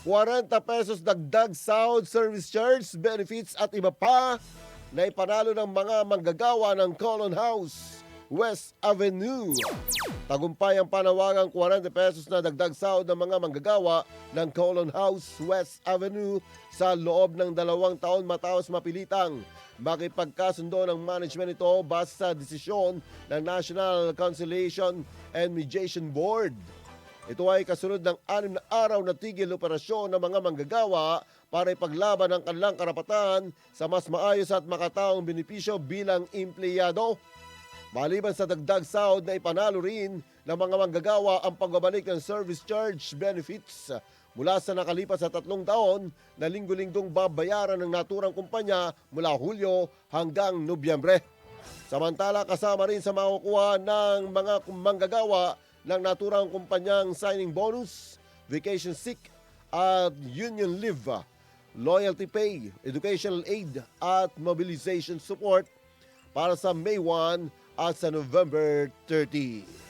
₱40 dagdag sahod, service charge, benefits at iba pa na ipanalo ng mga manggagawa ng Colon House, West Avenue. Tagumpay ang panawagang ₱40 na dagdag sahod ng mga manggagawa ng Colon House, West Avenue sa loob ng 2 taon matapos mapilitang makipagkasundo ng management ito base sa desisyon ng National Conciliation and Mediation Board. Ito ay kasunod ng 6 na araw na tigil operasyon ng mga manggagawa para ipaglaban ang kanilang karapatan sa mas maayos at makataong benepisyo bilang empleyado. Maliban sa dagdag sahod na ipanalo rin ng mga manggagawa ang pagbabalik ng service charge benefits mula sa nakalipas sa 3 taon na linggo-linggong babayaran ng naturang kumpanya mula Hulyo hanggang Nobyembre. Samantala, kasama rin sa makukuha ng mga manggagawa ng naturang kumpanyang signing bonus, vacation sick at union leave, loyalty pay, educational aid at mobilization support para sa May 1 at sa November 30.